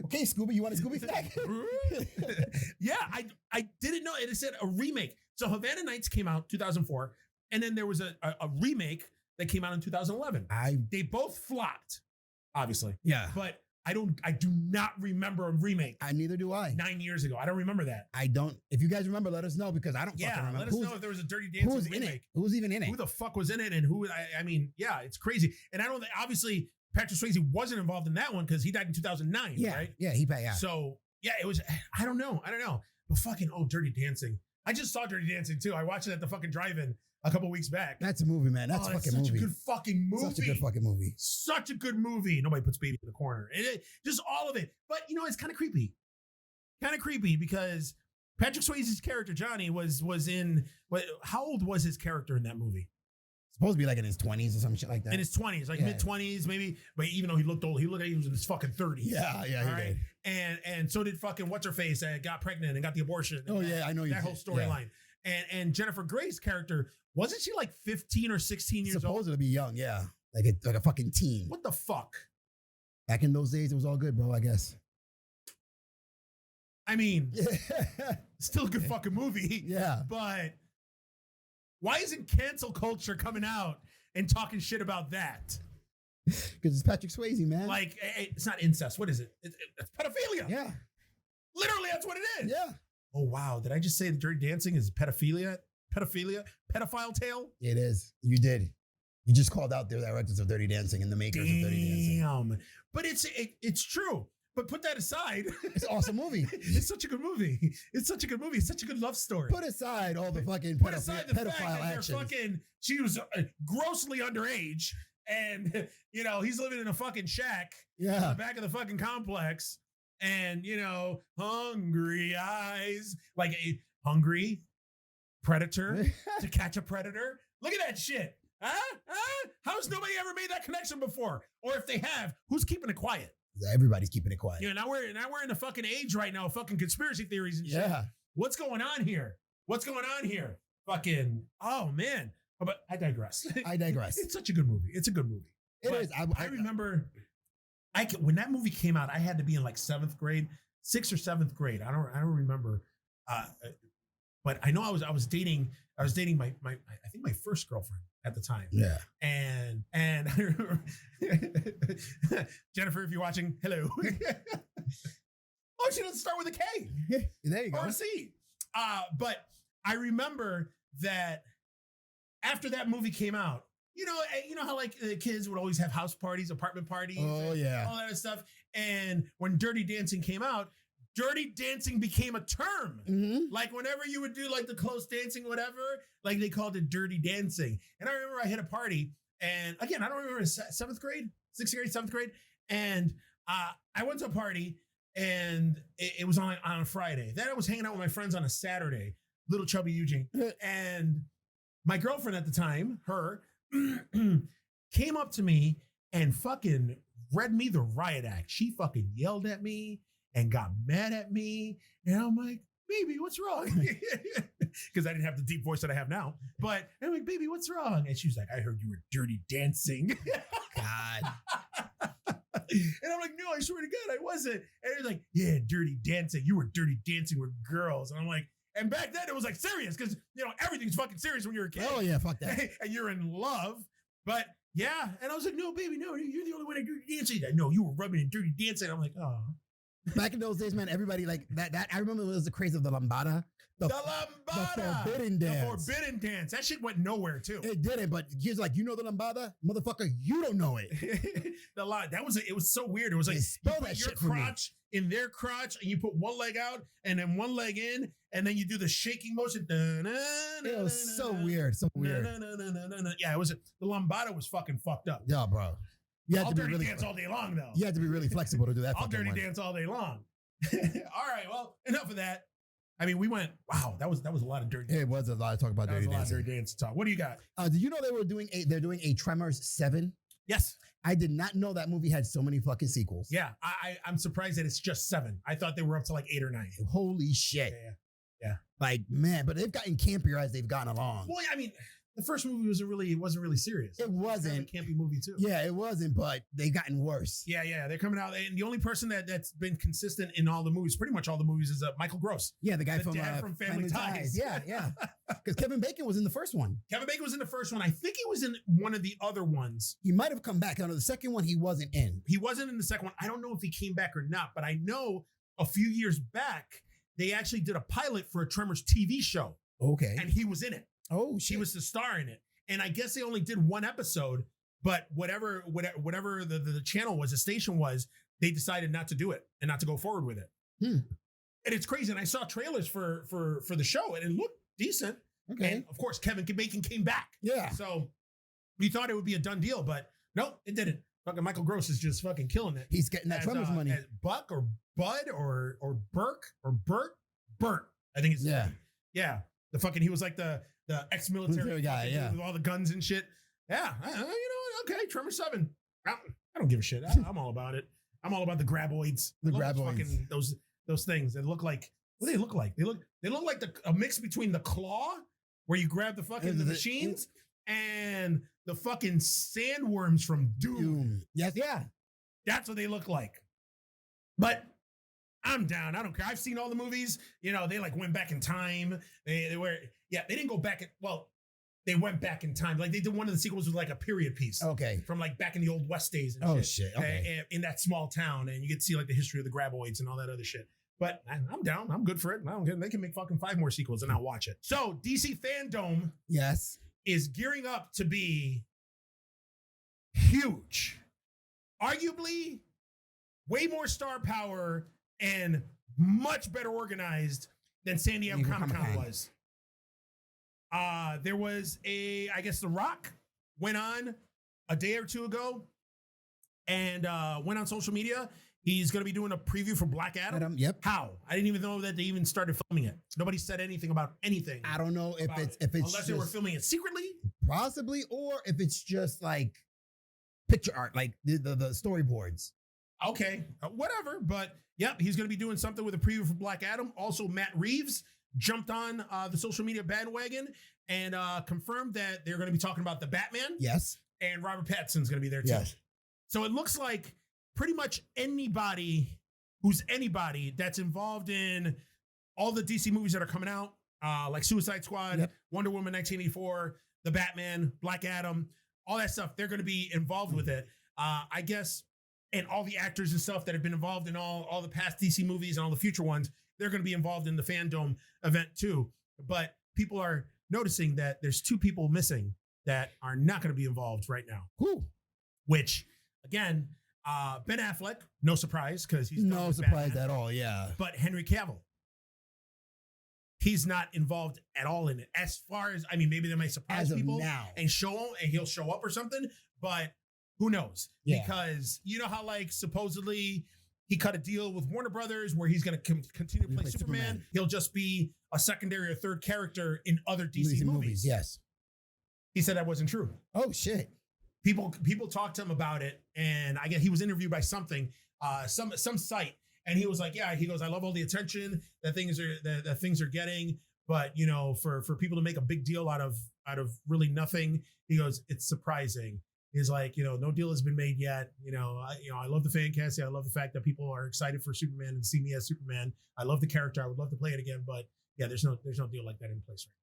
Okay, Scooby, you want a Scooby snack? Yeah, I didn't know. It said a remake. So Havana Nights came out 2004, and then there was a remake that came out in 2011. They both flopped, obviously. Yeah. But I do not remember a remake. Neither do I. 9 years ago. I don't remember that. I don't. If you guys remember, let us know because I don't fucking remember. Let us know if there was a Dirty Dancing remake. In it? Who's even in it? Who the fuck was in it? And who, I mean, yeah, it's crazy. And I don't think, obviously, Patrick Swayze wasn't involved in that one because he died in 2009, right? Yeah, he passed. Yeah. So, yeah, it was, I don't know. But fucking, Dirty Dancing. I just saw Dirty Dancing too. I watched it at the fucking drive-in a couple weeks back. That's a movie, man. That's fucking such movie. a good fucking movie. Such a good fucking movie. Such a good movie. Nobody puts baby in the corner. Just all of it. But, you know, it's kind of creepy. Because Patrick Swayze's character, Johnny, was in, how old was his character in that movie? Supposed to be like in his 20s or some shit like that. In his 20s, like mid-20s, maybe. But even though he looked old, he looked like he was in his fucking 30s. Yeah, he did. And so did fucking what's-her-face that got pregnant and got the abortion. Oh, yeah, I know you that whole storyline. Yeah. And Jennifer Grey's character, wasn't she like 15 or 16 years old? Supposed to be young, yeah. Like a fucking teen. What the fuck? Back in those days, it was all good, bro, I guess. I mean, still a good fucking movie. Yeah. But why isn't cancel culture coming out and talking shit about that? Because it's Patrick Swayze, man. Like, it's not incest. What is it? It's pedophilia. Yeah. Literally, that's what it is. Yeah. Oh, wow. Did I just say that Dirty Dancing is pedophilia? Pedophile tale? It is. You did. You just called out the directors of Dirty Dancing and the makers of Dirty Dancing. Damn. But it's true. But put that aside. It's an awesome movie. It's such a good movie. It's such a good movie. It's such a good love story. Put aside all the fucking pedophile actions. She was grossly underage. And, you know, he's living in a fucking shack in the back of the fucking complex. And, you know, hungry eyes. Like a hungry predator to catch a predator. Look at that shit. Huh? How's nobody ever made that connection before? Or if they have, who's keeping it quiet? Everybody's keeping it quiet. You know, now we're in the fucking age right now of fucking conspiracy theories and shit. Yeah. What's going on here? Fucking, oh man. But I digress. It's such a good movie. It's a good movie. It is. I remember when that movie came out, I had to be in like 6th or 7th grade. I don't remember. But I know I was dating my I think my first girlfriend at the time. Yeah. And I remember Jennifer, if you're watching, hello. Oh, she doesn't start with a K. There you go. Or a C. But I remember that after that movie came out, you know how like the kids would always have house parties, apartment parties. Oh, yeah. All that stuff. And when Dirty Dancing came out, Dirty Dancing became a term. Mm-hmm. Like whenever you would do like the close dancing, whatever, like they called it Dirty Dancing. And I remember I hit a party, and again, I don't remember 7th grade, 6th grade, 7th grade. And I went to a party, and it was on a Friday. Then I was hanging out with my friends on a Saturday, little chubby Eugene. And my girlfriend at the time, her, came up to me and fucking read me the riot act. She fucking yelled at me and got mad at me. And I'm like, baby, what's wrong? Because I didn't have the deep voice that I have now. But I'm like, baby, what's wrong? And she was like, I heard you were dirty dancing. God. And I'm like, no, I swear to God, I wasn't. And he's like, yeah, dirty dancing. You were dirty dancing with girls. And I'm like, and back then it was like serious because, you know, everything's fucking serious when you're a kid. Oh, yeah, fuck that. And you're in love. But yeah. And I was like, no, baby, no, you're the only one that dirty dancing. No, you were rubbing and dirty dancing. I'm like, oh. Back in those days, man, everybody like that. I remember it was the craze of the lambada. The lambada. The forbidden dance. The forbidden dance. That shit went nowhere too. It didn't, but he's like, you know the lambada? Motherfucker, you don't know it. It was so weird. It was like, you put your crotch in their crotch and you put one leg out and then one leg in and then you do the shaking motion. It was so weird. So weird. Yeah, it was. The lambada was fucking fucked up. Yeah, bro. You had I'll to be dirty really dance all day long, though. You had to be really flexible to do that. I'll dirty dance all day long. All right, well, enough of that. I mean, we went. Wow, that was a lot of dirty. It was a lot of talk about dirty dance. Dirty dance talk. What do you got? Did you know they're doing a Tremors 7? Yes, I did not know that movie had so many fucking sequels. Yeah, I'm surprised that it's just 7. I thought they were up to like 8 or 9. Holy shit! Yeah. Like, man, but they've gotten campier as they've gone along. Well, I mean, the first movie wasn't really serious. It wasn't. It was a campy movie too. Yeah, it wasn't, but they've gotten worse. Yeah. They're coming out, and the only person that's been consistent in all the movies, pretty much all the movies, is Michael Gross. Yeah, the guy dad from Family Ties. Yeah. Because Kevin Bacon was in the first one. Kevin Bacon was in the first one. I think he was in one of the other ones. He might have come back. I know the second one he wasn't in. He wasn't in the second one. I don't know if he came back or not, but I know a few years back they actually did a pilot for a Tremors TV show. Okay. And he was in it. Oh, shit. He was the star in it. And I guess they only did one episode, but whatever the channel was, the station was, they decided not to do it and not to go forward with it. And it's crazy. And I saw trailers for the show and it looked decent. Okay. And of course, Kevin Bacon came back. Yeah. So we thought it would be a done deal, but no, it didn't. Fucking Michael Gross is just fucking killing it. He's getting that Tremors money. As Buck or Bud or Burke or Burt. I think it's his name. Yeah. The fucking, he was like the ex-military guy, yeah, with all the guns and shit. Yeah, okay, Tremors 7. I don't give a shit. I'm all about it. I'm all about the graboids. The graboids. Those things that look like, what do they look like? They look like a mix between the Claw, where you grab the fucking the machines, and the fucking sandworms from Doom. Yes, yeah. That's what they look like. But I'm down. I don't care. I've seen all the movies. You know, they like went back in time. They didn't go back. They went back in time. Like they did one of the sequels with like a period piece. Okay. From like back in the old West days. And shit. Okay. In that small town. And you get to see like the history of the graboids and all that other shit. But I'm down. I'm good for it. I don't care. They can make fucking 5 more sequels and I'll watch it. So DC Fandom. Yes. Is gearing up to be huge. Arguably way more star power and much better organized than San Diego Comic-Con was. There was I guess The Rock went on a day or two ago and went on social media. He's going to be doing a preview for Black Adam. Yep. How? I didn't even know that they even started filming it. Nobody said anything about anything. I don't know if it's unless just, they were filming it secretly. Possibly, or if it's just like picture art, like the storyboards. Okay, whatever. But yep, he's going to be doing something with a preview for Black Adam. Also, Matt Reeves jumped on the social media bandwagon and confirmed that they're going to be talking about the Batman. Yes. And Robert Pattinson's going to be there too. Yes. So it looks like pretty much anybody that's involved in all the DC movies that are coming out, like Suicide Squad, Wonder Woman 1984, the Batman, Black Adam, all that stuff, they're going to be involved with it. I guess, and all the actors and stuff that have been involved in all the past DC movies and all the future ones, they're going to be involved in the Fandom event too. But people are noticing that there's 2 people missing that are not going to be involved right now. Who? Which, again, Ben Affleck, no surprise, because he's no surprise Batman, at all, yeah. But Henry Cavill, he's not involved at all in it. As far as, I mean, maybe they might surprise people now and he'll show up or something, but who knows? Yeah. Because you know how like supposedly he cut a deal with Warner Brothers where he's going to continue to play Superman. He'll just be a secondary or third character in other DC movies. Yes. He said that wasn't true. Oh, shit. People talked to him about it, and I guess he was interviewed by some site, and he was like, "Yeah," he goes, "I love all the attention that things are getting, but you know, for people to make a big deal out of really nothing," he goes, "It's surprising." He's like, no deal has been made yet. I love the fan casting. I love the fact that people are excited for Superman and see me as Superman. I love the character. I would love to play it again, but yeah, there's no deal like that in place right now.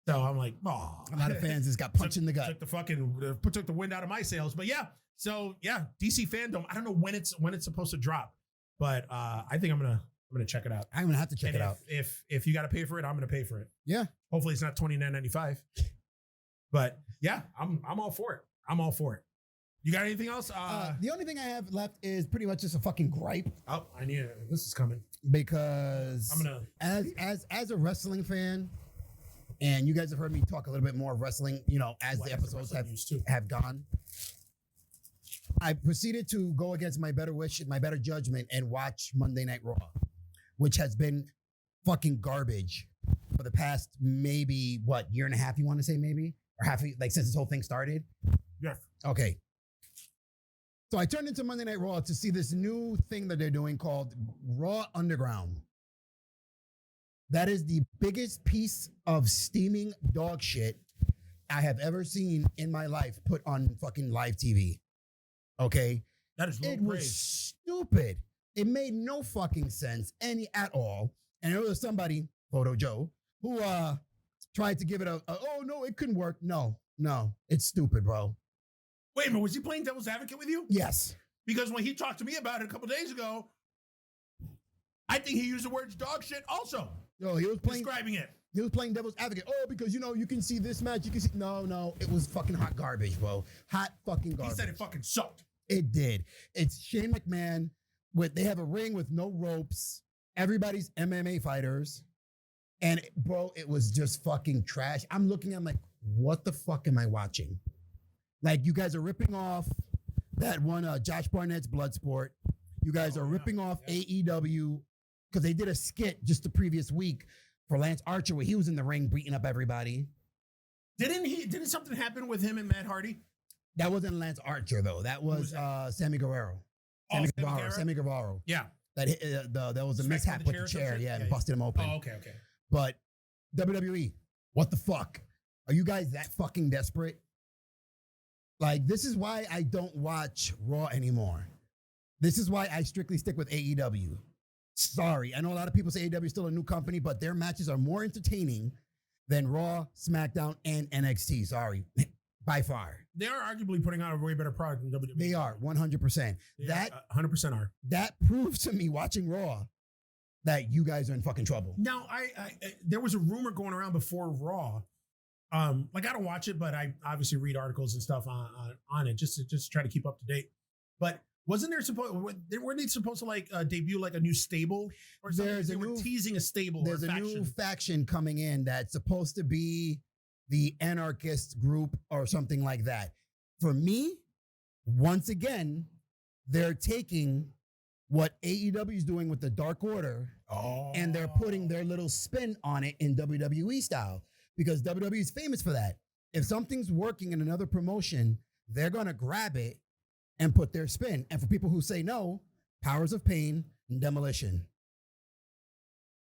So I'm like, oh, a lot of fans just got punched in the gut. Took the wind out of my sails. But yeah, so yeah, DC Fandom. I don't know when it's supposed to drop. But I think I'm gonna check it out. I'm gonna have to check it out. If you got to pay for it, I'm gonna pay for it. Yeah. Hopefully it's not $29.95. But yeah, I'm all for it. I'm all for it. You got anything else? The only thing I have left is pretty much just a fucking gripe. Oh, I need it. This is coming. Because I'm gonna as a wrestling fan, and you guys have heard me talk a little bit more of wrestling, as the episodes have gone. I proceeded to go against my better wish, my better judgment, and watch Monday Night Raw, which has been fucking garbage for the past maybe year and a half. You want to say maybe or half like since this whole thing started? Yeah. Okay. So I turned into Monday Night Raw to see this new thing that they're doing called Raw Underground. That is the biggest piece of steaming dog shit I have ever seen in my life put on fucking live TV. Okay? That is low It was praise. stupid. It made no fucking sense at all. And there was somebody, Photo Joe, who tried to give it oh no, it couldn't work. No, it's stupid, bro. Wait a minute, was he playing devil's advocate with you? Yes. Because when he talked to me about it a couple days ago, I think he used the words dog shit also. No, he was playing describing it. He was playing devil's advocate. Oh, because you can see this match. You can see no. It was fucking hot garbage, bro. Hot fucking garbage. He said it fucking sucked. It did. It's Shane McMahon they have a ring with no ropes. Everybody's MMA fighters. And bro, it was just fucking trash. I'm looking, I'm like, what the fuck am I watching? Like, you guys are ripping off that one Josh Barnett's Bloodsport. You guys are ripping off AEW because they did a skit just the previous week for Lance Archer where he was in the ring beating up everybody. Didn't something happen with him and Matt Hardy? That wasn't Lance Archer though. That was Sammy Guevara. Sammy Guevara. Yeah. There was a mishap with the chair. Yeah, and busted him open. Oh, okay. But WWE, what the fuck? Are you guys that fucking desperate? Like, this is why I don't watch Raw anymore. This is why I strictly stick with AEW. Sorry, I know a lot of people say AEW is still a new company, but their matches are more entertaining than Raw, SmackDown, and NXT. Sorry, by far. They are arguably putting out a way better product than WWE. They are, 100%. That 100% are. That proves to me watching Raw that you guys are in fucking trouble. Now, I there was a rumor going around before Raw. Like, I don't watch it, but I obviously read articles and stuff on it just to try to keep up to date. But weren't they supposed to like debut like a new stable or something? They were teasing a stable. There's a new faction coming in that's supposed to be the anarchist group or something like that. For me, once again, they're taking what AEW is doing with the Dark Order and they're putting their little spin on it in WWE style. Because WWE is famous for that. If something's working in another promotion, they're going to grab it and put their spin. And for people who say no, Powers of Pain and Demolition.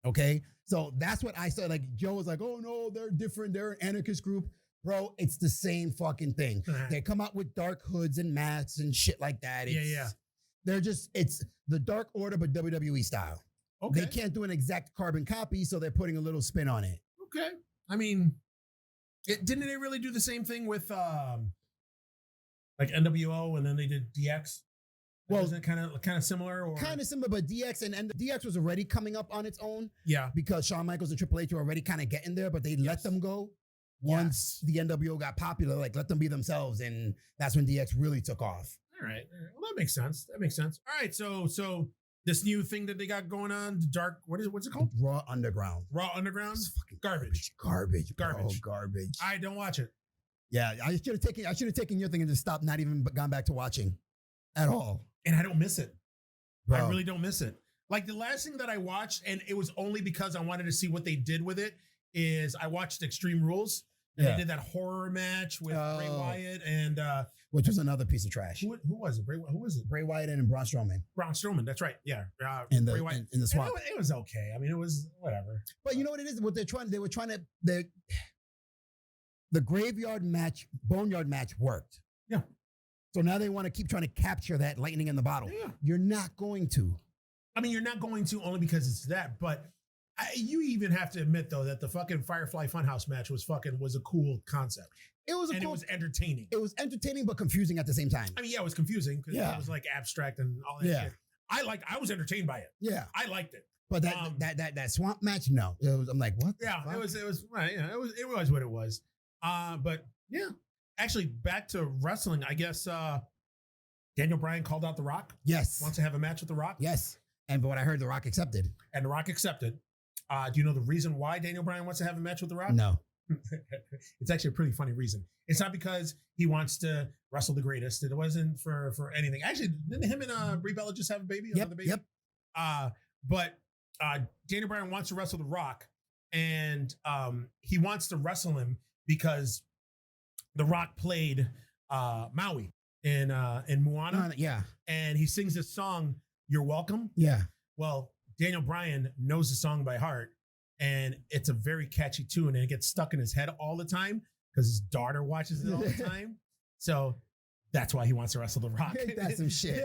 Okay? So that's what I said. Like, Joe was like, oh no, they're different. They're an anarchist group. Bro, it's the same fucking thing. They come out with dark hoods and masks and shit like that. It's the Dark Order, but WWE style. Okay. They can't do an exact carbon copy, so they're putting a little spin on it. Okay. I mean, didn't they really do the same thing with like NWO and then they did DX? Well, is it kind of similar? Or? Kind of similar, but DX and DX was already coming up on its own. Yeah. Because Shawn Michaels and Triple H were already kind of getting there, but they let them go once the NWO got popular. Like, let them be themselves, and that's when DX really took off. All right. Well, that makes sense. All right. So this new thing that they got going on, the dark, what's it called? Raw Underground. Raw Underground? It's fucking garbage. Garbage. I don't watch it. Yeah, I should have taken your thing and just stopped, not even gone back to watching at all. And I don't miss it. Bro. I really don't miss it. Like, the last thing that I watched, and it was only because I wanted to see what they did with it, is I watched Extreme Rules. And they did that horror match with Bray Wyatt and which was another piece of trash. Who was it? Who was it? Bray Wyatt and Braun Strowman. Braun Strowman, that's right. Yeah. In Bray Wyatt. In the swamp. It was okay. I mean, it was whatever. But you know what it is? The graveyard match, boneyard match worked. Yeah. So now they want to keep trying to capture that lightning in the bottle. Yeah. You're not going to. I mean, you're not going to only because it's that, but you even have to admit though that the fucking Firefly Funhouse match was a cool concept. It was entertaining. It was entertaining but confusing at the same time. I mean, yeah, it was confusing because it was like abstract and all that shit. I was entertained by it. Yeah. I liked it. But that swamp match, no. I'm like, what? Yeah, it was right. Yeah, it was what it was. But yeah, actually, back to wrestling. I guess Daniel Bryan called out The Rock. Yes. Wants to have a match with The Rock. Yes. And but what I heard, The Rock accepted. And The Rock accepted. Do you know the reason why Daniel Bryan wants to have a match with The Rock? No. It's actually a pretty funny reason. It's not because he wants to wrestle the greatest. It wasn't for anything. Actually, didn't him and Brie Bella just have a baby? Another baby? Yep. But Daniel Bryan wants to wrestle The Rock, and he wants to wrestle him because The Rock played Maui in Moana. Yeah. And he sings this song, "You're Welcome." Yeah. Well, Daniel Bryan knows the song by heart, and it's a very catchy tune, and it gets stuck in his head all the time because his daughter watches it all the time. So that's why he wants to wrestle The Rock. That's some shit.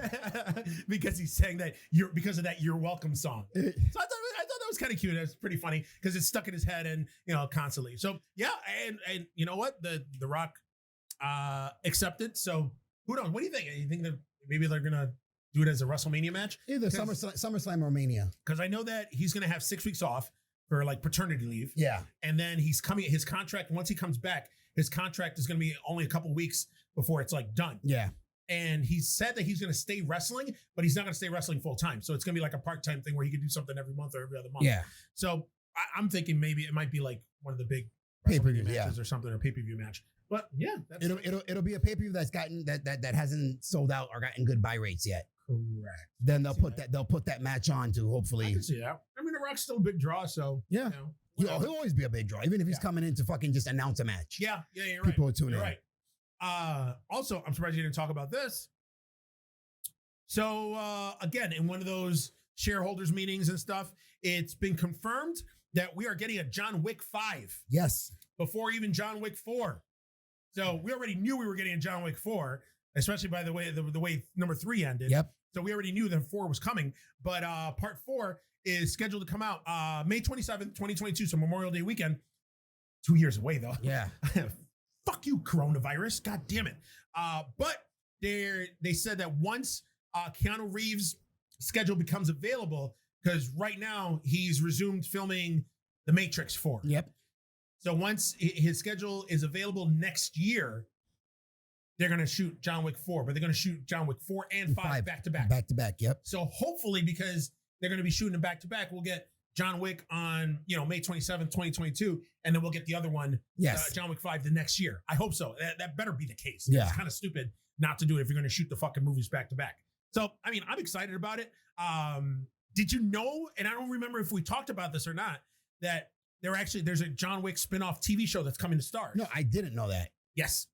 Because he's saying that because of that "You're Welcome" song. So I thought that was kind of cute. It was pretty funny because it's stuck in his head and constantly. So yeah, and you know what? The Rock accepted. So who knows? What do you think? You think that maybe they're gonna do it as a WrestleMania match? Either SummerSlam or Mania. Because I know that he's gonna have 6 weeks off for like paternity leave. Yeah. And then he's coming. His contract, once he comes back, his contract is gonna be only a couple weeks before it's like done. Yeah. And he said that he's going to stay wrestling, but he's not going to stay wrestling full time. So it's going to be like a part-time thing where he can do something every month or every other month. Yeah. So I'm thinking maybe it might be like one of the big pay-per-view matches or something, or pay-per-view match. But yeah, it'll be a pay-per-view that's gotten that hasn't sold out or gotten good buy rates yet. Correct. Then they'll put that match on to hopefully. I can see that. I mean, The Rock's still a big draw, so yeah. He'll always be a big draw, even if he's coming in to fucking just announce a match. Yeah, you're right. People will tune in. Right. Also, I'm surprised you didn't talk about this. So again, in one of those shareholders meetings and stuff, it's been confirmed that we are getting a John Wick 5. Yes. Before even John Wick 4. So we already knew we were getting a John Wick 4, especially by the way number 3 ended. Yep. So we already knew that 4 was coming, but part 4 is scheduled to come out May 27th, 2022, so Memorial Day weekend. 2 years away though. Yeah. Fuck you, coronavirus. God damn it. But they said that once Keanu Reeves' schedule becomes available, because right now he's resumed filming The Matrix 4. Yep. So once his schedule is available next year, they're going to shoot John Wick 4, but they're going to shoot John Wick 4 and 5 back to back. Back to back, yep. So hopefully, because they're going to be shooting them back to back, we'll get John Wick on, May 27th, 2022, and then we'll get the other one, yes, John Wick 5 the next year. I hope so. That better be the case. Yeah. It's kind of stupid not to do it if you're going to shoot the fucking movies back to back. So, I mean, I'm excited about it. Did you know, and I don't remember if we talked about this or not, that there's a John Wick spinoff TV show that's coming to Starz. No, I didn't know that. Yes.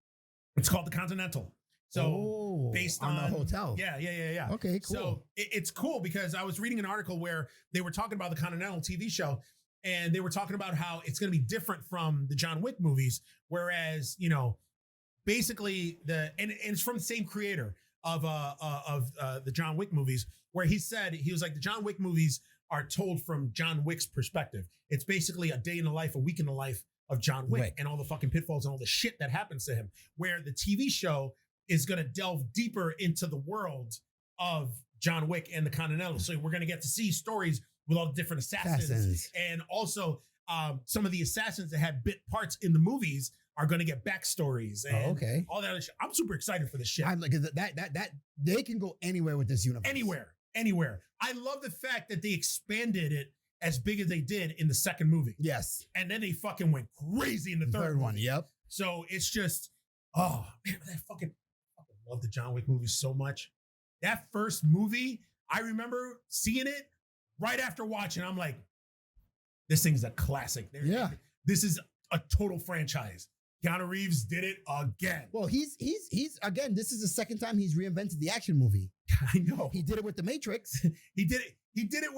It's called The Continental. So based on the hotel. Yeah. Okay, cool. So it's cool because I was reading an article where they were talking about the Continental TV show, and they were talking about how it's going to be different from the John Wick movies. Whereas, basically and it's from the same creator of the John Wick movies, where he was like, the John Wick movies are told from John Wick's perspective. It's basically a day in the life, a week in the life of John Wick and all the fucking pitfalls and all the shit that happens to him, where the TV show is going to delve deeper into the world of John Wick and the Continental. So we're going to get to see stories with all the different assassins. And also some of the assassins that had bit parts in the movies are going to get backstories and all that. I'm super excited for this shit. I'm like that they can go anywhere with this universe. Anywhere. I love the fact that they expanded it as big as they did in the second movie. Yes. And then they fucking went crazy in the third one. Yep. So it's just, oh man, I fucking love the John Wick movies so much. That first movie, I remember seeing it right after watching. I'm like, this thing's a classic. This is a total franchise. Keanu Reeves did it again. Well, he's again, this is the second time he's reinvented the action movie. I know. He did it with The Matrix. He did it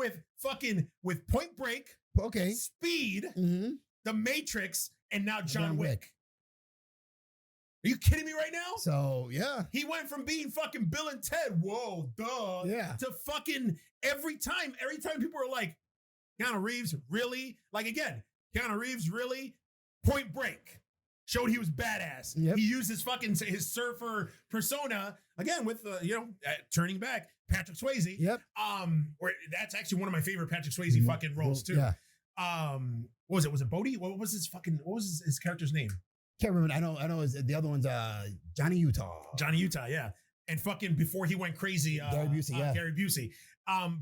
with Point Break. Okay. Speed, The Matrix, and now John Wick. Are you kidding me right now? So, yeah. He went from being fucking Bill and Ted, whoa, duh, to fucking every time people are like, Keanu Reeves, really? Like, again, Keanu Reeves, really? Point Break. showed he was badass. Yep. He used his surfer persona again with turning back Patrick Swayze. Yep. Or that's actually one of my favorite Patrick Swayze fucking roles too. Yeah. What was it? Was it Bodie? What was his character's name? Can't remember. I know the other one's Johnny Utah. Johnny Utah, yeah. And fucking before he went crazy, Gary Busey, yeah. Gary Busey.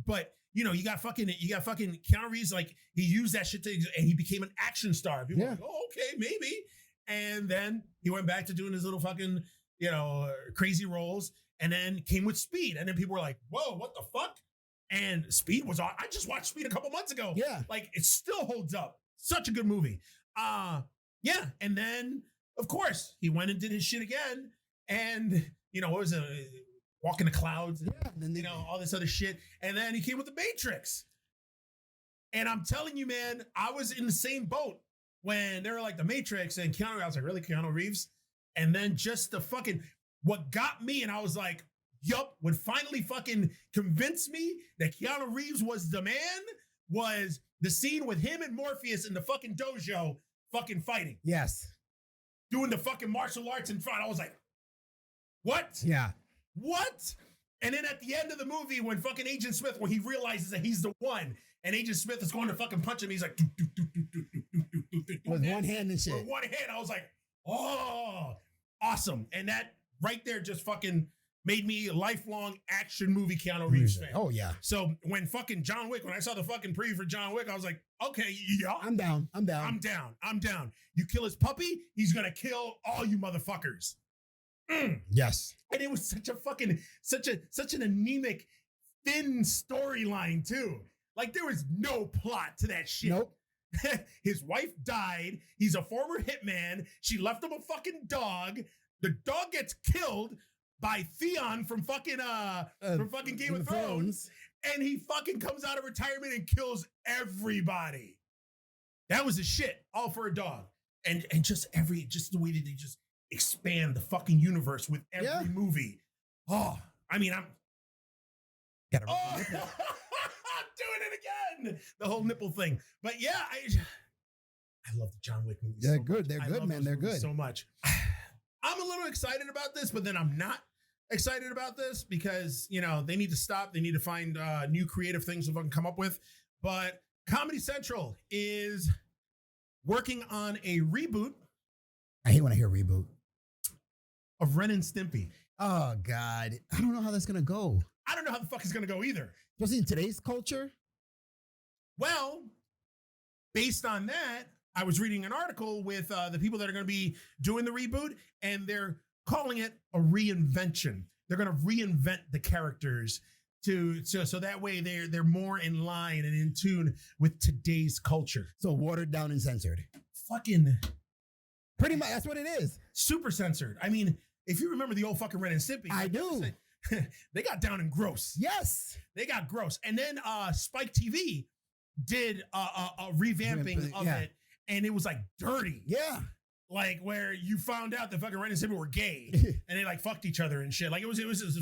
But you know, you got fucking Keanu Reeves, like he used that shit and he became an action star. People were like, oh, okay, maybe. And then he went back to doing his little fucking, crazy roles, and then came with Speed. And then people were like, whoa, what the fuck? And Speed was on. I just watched Speed a couple months ago. Yeah. Like it still holds up. Such a good movie. Yeah. And then, of course, he went and did his shit again. And, what was it? Walk in the Clouds. Yeah. And then all this other shit. And then he came with The Matrix. And I'm telling you, man, I was in the same boat when they were like The Matrix and Keanu. I was like, really, Keanu Reeves? And then just what got me, and I was like, yup, what finally fucking convinced me that Keanu Reeves was the man was the scene with him and Morpheus in the fucking dojo fucking fighting. Yes. Doing the fucking martial arts in front. I was like, what? Yeah. What? And then at the end of the movie, when fucking Agent Smith, when he realizes that he's the one, and Agent Smith is going to fucking punch him, he's like, with one hand and shit. With one hand, I was like, oh, awesome. And that right there just fucking made me a lifelong action movie Keanu Reeves fan. Oh, yeah. So when fucking John Wick, when I saw the fucking preview for John Wick, I was like, okay, yeah. I'm down. I'm down. You kill his puppy, he's going to kill all you motherfuckers. Yes. And it was such an anemic, thin storyline too. Like there was no plot to that shit. Nope. His wife died. He's a former hitman. She left him a fucking dog. The dog gets killed by Theon from fucking Game of Thrones. And he fucking comes out of retirement and kills everybody. That was the shit. All for a dog. And just the way that they just expand the fucking universe with every movie. Oh, I mean, I'm doing it again. The whole nipple thing. But yeah, I love the John Wick movies. They're good. They're good, man. They're good. So much. I'm a little excited about this, but then I'm not excited about this because, they need to stop. They need to find new creative things to fucking come up with. But Comedy Central is working on a reboot. I hate when I hear reboot. Of Ren and Stimpy. Oh, God. I don't know how that's going to go. I don't know how the fuck it's going to go either. Especially in today's culture. Well, based on that, I was reading an article with the people that are going to be doing the reboot, and they're calling it a reinvention. They're going to reinvent the characters so that way they're more in line and in tune with today's culture. So watered down and censored. Fucking pretty much, that's what it is. Super censored. I mean, if you remember the old fucking Ren and Stimpy, I do. They got down and gross. Yes, they got gross. And then Spike TV did a revamping of it, and it was like dirty. Yeah. Like where you found out that fucking Ren and Stimpy were gay and they like fucked each other and shit. Like it was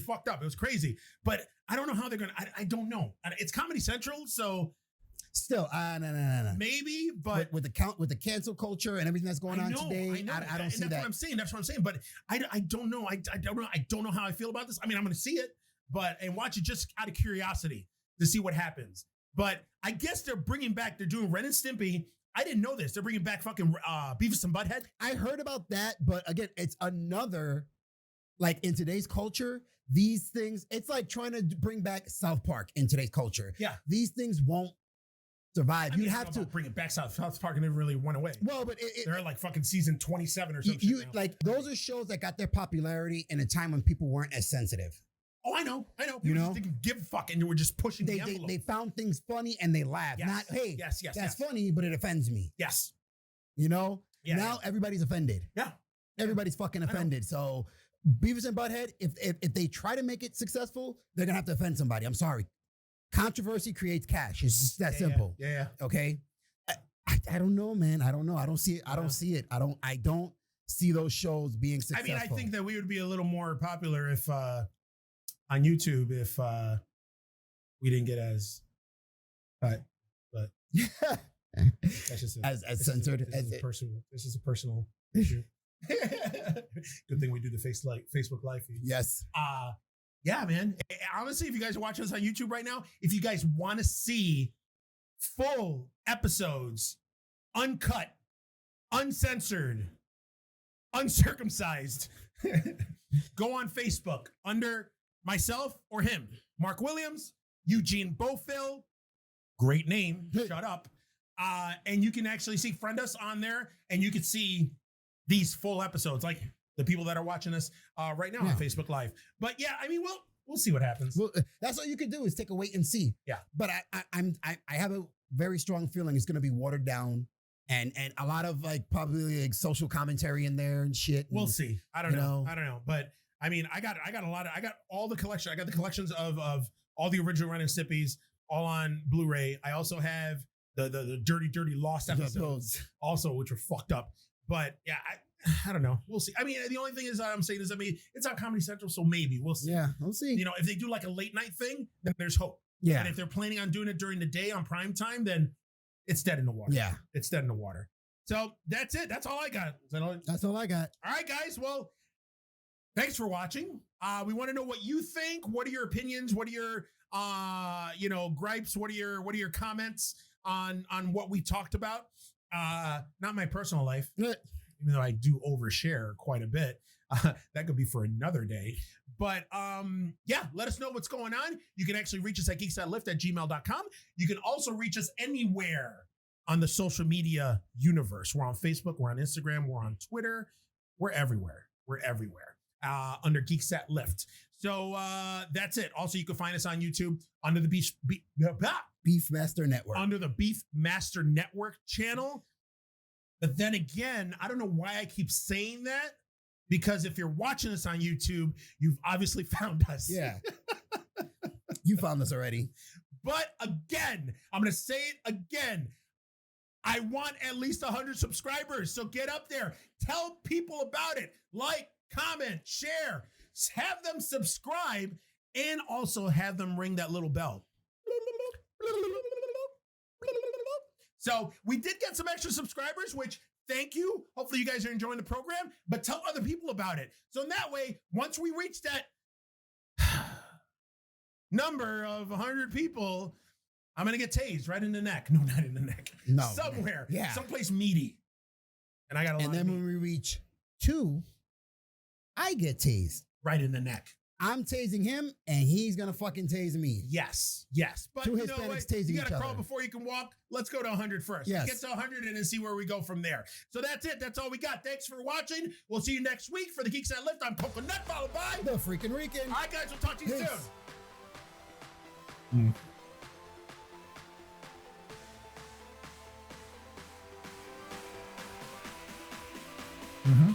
fucked up. It was crazy. But I don't know how they're gonna. I don't know. It's Comedy Central, so still, no. Maybe, but with the cancel culture and everything that's going on today, I don't see that. That's what I'm saying. But I don't know. I don't know how I feel about this. I mean, I'm gonna see it, and watch it just out of curiosity to see what happens. But I guess they're doing Ren and Stimpy. I didn't know this. They're bringing back fucking Beavis and Butthead. I heard about that, but again, it's another, like in today's culture, these things, it's like trying to bring back South Park in today's culture. Yeah. These things won't survive. You have to bring it back. South Park and it really went away. Well, but they're at like fucking season 27 or something. Like those are shows that got their popularity in a time when people weren't as sensitive. Oh, I know. People just didn't give a fuck and they were just pushing the envelope. They found things funny and they laughed. Yes. Not, hey, that's funny, but it offends me. Yes. Now everybody's offended. Yeah. Everybody's fucking offended. So Beavis and Butthead, if they try to make it successful, they're going to have to offend somebody. I'm sorry. Controversy creates cash. It's just that simple. Yeah. Okay. I don't know, man. I don't know. I don't see it. I don't see it. I don't see those shows being successful. I mean, I think that we would be a little more popular if on YouTube if we didn't get as but that's just as censored. This is a personal issue. Good thing we do the Facebook Live feed. Yes. Yeah, man. Honestly, if you guys are watching us on YouTube right now, if you guys want to see full episodes, uncut, uncensored, uncircumcised, go on Facebook under myself or him, Mark Williams, Eugene Beaufil, great name, shut up. And you can actually friend us on there, and you can see these full episodes, like the people that are watching us right now on Facebook Live. But yeah, I mean, we'll see what happens. Well, that's all you can do is take a wait and see. Yeah. But I have a very strong feeling it's going to be watered down, and a lot of like probably like social commentary in there and shit. We'll see. I don't know. But I mean, I got all the collection. I got the collections of all the original Ren and Sippies all on Blu-ray. I also have the dirty lost episodes also, which are fucked up. But yeah, I don't know. We'll see. I mean, the only thing is I'm saying is, I mean, it's on Comedy Central, so maybe we'll see. Yeah, we'll see. You know, if they do like a late night thing, then there's hope. Yeah. And if they're planning on doing it during the day on prime time, then it's dead in the water. Yeah. It's dead in the water. So that's it. That's all I got. That's all I got. All right, guys. Well, thanks for watching. We want to know what you think. What are your opinions? What are your gripes? What are your comments on what we talked about? Not my personal life, even though I do overshare quite a bit. That could be for another day. But yeah, let us know what's going on. You can actually reach us at geeksthatlift@gmail.com. You can also reach us anywhere on the social media universe. We're on Facebook, we're on Instagram, we're on Twitter. We're everywhere. Under Geeks That Lift. So that's it. Also, you can find us on YouTube under the Beefmaster Network. Under the Beefmaster Network channel. But then again, I don't know why I keep saying that, because if you're watching us on YouTube, you've obviously found us. Yeah. You found us already. But again, I'm going to say it again. I want at least 100 subscribers. So get up there. Tell people about it. Like, comment, share. Have them subscribe, and also have them ring that little bell. So we did get some extra subscribers, which thank you. Hopefully you guys are enjoying the program, but tell other people about it. So in that way, once we reach that number of 100 people, I'm going to get tased right in the neck. No, not in the neck. No. Somewhere. Yeah. Someplace meaty. And I got a lot And then when we reach 2, I get tased. Right in the neck. I'm tasing him, and he's going to fucking tase me. Yes. But Two you know Hispanics what? tasing You got each to crawl other. before you can walk. Let's go to 100 first. Yes. Get to 100 and then see where we go from there. So that's it. That's all we got. Thanks for watching. We'll see you next week for the Geeks That Lift. I'm Coconut, followed by The Freaking Rican. All right, guys. We'll talk to you Peace. soon. Mm-hmm.